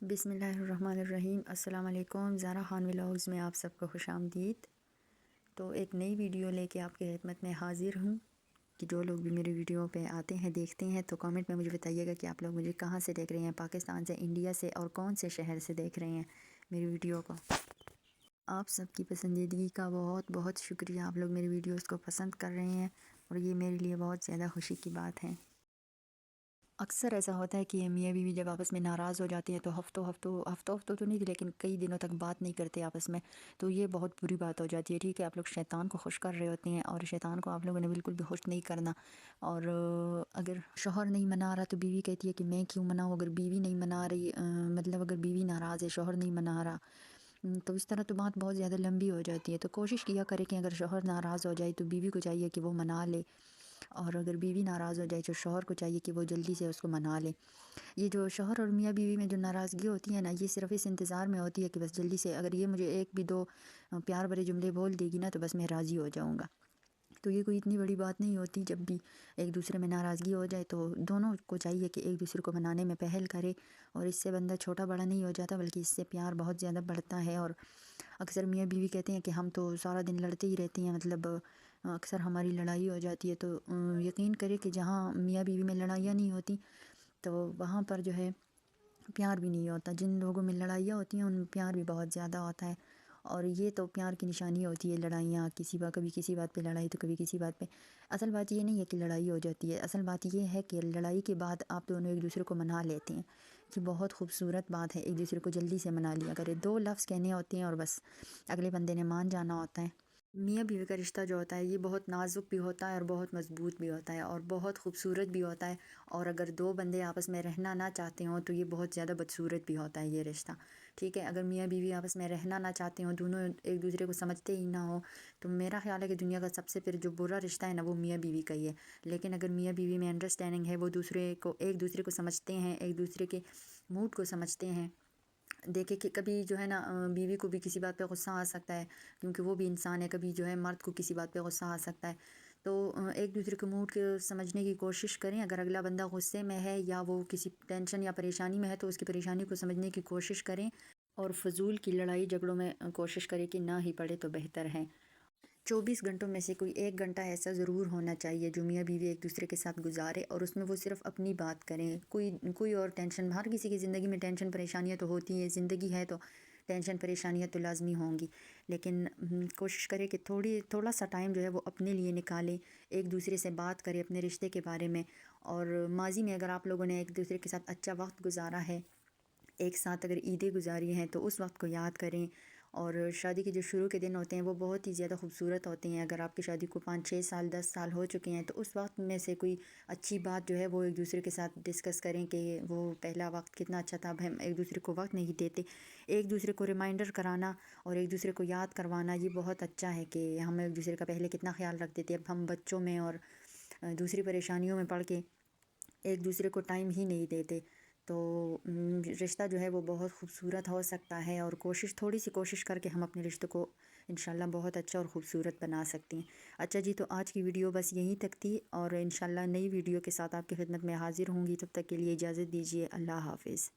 بسم اللہ الرحمن الرحیم۔ السلام علیکم، زارا خان ولاگز میں آپ سب کو خوش آمدید۔ تو ایک نئی ویڈیو لے کے آپ کی خدمت میں حاضر ہوں کہ جو لوگ بھی میری ویڈیو پہ آتے ہیں دیکھتے ہیں تو کامنٹ میں مجھے بتائیے گا کہ آپ لوگ مجھے کہاں سے دیکھ رہے ہیں، پاکستان سے، انڈیا سے، اور کون سے شہر سے دیکھ رہے ہیں میری ویڈیو کو۔ آپ سب کی پسندیدگی کا بہت بہت شکریہ، آپ لوگ میری ویڈیوز کو پسند کر رہے ہیں اور یہ میرے لیے بہت زیادہ خوشی کی بات ہے۔ اکثر ایسا ہوتا ہے کہ میاں بیوی جب آپس میں ناراض ہو جاتے ہیں تو ہفتوں تو نہیں لیکن کئی دنوں تک بات نہیں کرتے آپس میں، تو یہ بہت بری بات ہو جاتی ہے۔ ٹھیک ہے، آپ لوگ شیطان کو خوش کر رہے ہوتے ہیں اور شیطان کو آپ لوگوں نے بالکل بھی خوش نہیں کرنا۔ اور اگر شوہر نہیں منا رہا تو بیوی کہتی ہے کہ میں کیوں مناؤں، اگر بیوی نہیں منا رہی، مطلب اگر بیوی ناراض ہے، شوہر نہیں منا رہا، تو اس طرح تو بات بہت زیادہ لمبی ہو جاتی ہے۔ تو کوشش کیا کرے کہ اگر شوہر ناراض ہو جائے تو بیوی کو چاہیے کہ وہ منا لے، اور اگر بیوی ناراض ہو جائے تو شوہر کو چاہیے کہ وہ جلدی سے اس کو منا لے۔ یہ جو شوہر اور میاں بیوی میں جو ناراضگی ہوتی ہے نا، یہ صرف اس انتظار میں ہوتی ہے کہ بس جلدی سے اگر یہ مجھے ایک بھی دو پیار بھرے جملے بول دے گی نا تو بس میں راضی ہو جاؤں گا۔ تو یہ کوئی اتنی بڑی بات نہیں ہوتی۔ جب بھی ایک دوسرے میں ناراضگی ہو جائے تو دونوں کو چاہیے کہ ایک دوسرے کو منانے میں پہل کرے، اور اس سے بندہ چھوٹا بڑا نہیں ہو جاتا بلکہ اس سے پیار بہت زیادہ بڑھتا ہے۔ اور اکثر میاں بیوی کہتے ہیں کہ ہم تو سارا دن لڑتے ہی رہتے ہیں، مطلب اکثر ہماری لڑائی ہو جاتی ہے۔ تو یقین کرے کہ جہاں میاں بیوی میں لڑائیاں نہیں ہوتی تو وہاں پر جو ہے پیار بھی نہیں ہوتا۔ جن لوگوں میں لڑائیاں ہوتی ہیں ان میں پیار بھی بہت زیادہ ہوتا ہے، اور یہ تو پیار کی نشانی ہوتی ہے لڑائیاں، کبھی کسی بات پہ لڑائی تو کبھی کسی بات پہ۔ اصل بات یہ نہیں ہے کہ لڑائی ہو جاتی ہے، اصل بات یہ ہے کہ لڑائی کے بعد آپ دونوں ایک دوسرے کو منا لیتے ہیں، کہ بہت خوبصورت بات ہے۔ ایک دوسرے کو جلدی سے منا لیا کرے، دو لفظ کہنے ہوتے ہیں اور بس اگلے بندے نے مان جانا ہوتا ہے۔ میاں بیوی کا رشتہ جو ہوتا ہے یہ بہت نازک بھی ہوتا ہے اور بہت مضبوط بھی ہوتا ہے اور بہت خوبصورت بھی ہوتا ہے، اور اگر دو بندے آپس میں رہنا نہ چاہتے ہوں تو یہ بہت زیادہ بدصورت بھی ہوتا ہے یہ رشتہ۔ ٹھیک ہے، اگر میاں بیوی آپس میں رہنا نہ چاہتے ہوں، دونوں ایک دوسرے کو سمجھتے ہی نہ ہوں، تو میرا خیال ہے کہ دنیا کا سب سے پھر جو برا رشتہ ہے نا وہ میاں بیوی کا ہی ہے۔ لیکن اگر میاں بیوی میں انڈرسٹینڈنگ ہے، وہ ایک دوسرے کو سمجھتے ہیں، ایک دوسرے کے موڈ کو سمجھتے ہیں۔ دیکھیں کہ کبھی جو ہے نا بیوی کو بھی کسی بات پہ غصہ آ سکتا ہے، کیونکہ وہ بھی انسان ہے، کبھی جو ہے مرد کو کسی بات پہ غصہ آ سکتا ہے۔ تو ایک دوسرے کے موڈ کو سمجھنے کی کوشش کریں۔ اگر اگلا بندہ غصے میں ہے یا وہ کسی ٹینشن یا پریشانی میں ہے تو اس کی پریشانی کو سمجھنے کی کوشش کریں، اور فضول کی لڑائی جھگڑوں میں کوشش کریں کہ نہ ہی پڑے تو بہتر ہے۔ 24 گھنٹوں میں سے کوئی ایک گھنٹہ ایسا ضرور ہونا چاہیے جو میاں بیوی ایک دوسرے کے ساتھ گزارے، اور اس میں وہ صرف اپنی بات کریں، کوئی اور ٹینشن، ہر کسی کی زندگی میں ٹینشن پریشانیاں تو ہوتی ہیں، زندگی ہے تو ٹینشن پریشانیاں تو لازمی ہوں گی، لیکن کوشش کرے کہ تھوڑا سا ٹائم جو ہے وہ اپنے لیے نکالیں، ایک دوسرے سے بات کرے اپنے رشتے کے بارے میں۔ اور ماضی میں اگر آپ لوگوں نے ایک دوسرے کے ساتھ اچھا وقت گزارا ہے، ایک ساتھ اگر عیدیں گزاری ہیں تو اس وقت کو یاد کریں۔ اور شادی کے جو شروع کے دن ہوتے ہیں وہ بہت ہی زیادہ خوبصورت ہوتے ہیں۔ اگر آپ کی شادی کو 5 6 سال 10 سال ہو چکے ہیں تو اس وقت میں سے کوئی اچھی بات جو ہے وہ ایک دوسرے کے ساتھ ڈسکس کریں کہ وہ پہلا وقت کتنا اچھا تھا، اب ہم ایک دوسرے کو وقت نہیں دیتے۔ ایک دوسرے کو ریمائنڈر کرانا اور ایک دوسرے کو یاد کروانا یہ بہت اچھا ہے کہ ہم ایک دوسرے کا پہلے کتنا خیال رکھتے تھے، اب ہم بچوں میں اور دوسری پریشانیوں میں پڑھ کے ایک دوسرے کو ٹائم ہی نہیں دیتے۔ تو رشتہ جو ہے وہ بہت خوبصورت ہو سکتا ہے، اور تھوڑی سی کوشش کر کے ہم اپنے رشتے کو انشاءاللہ بہت اچھا اور خوبصورت بنا سکتے ہیں۔ اچھا جی، تو آج کی ویڈیو بس یہیں تک تھی، اور انشاءاللہ نئی ویڈیو کے ساتھ آپ کی خدمت میں حاضر ہوں گی۔ تب تک کے لیے اجازت دیجیے، اللہ حافظ۔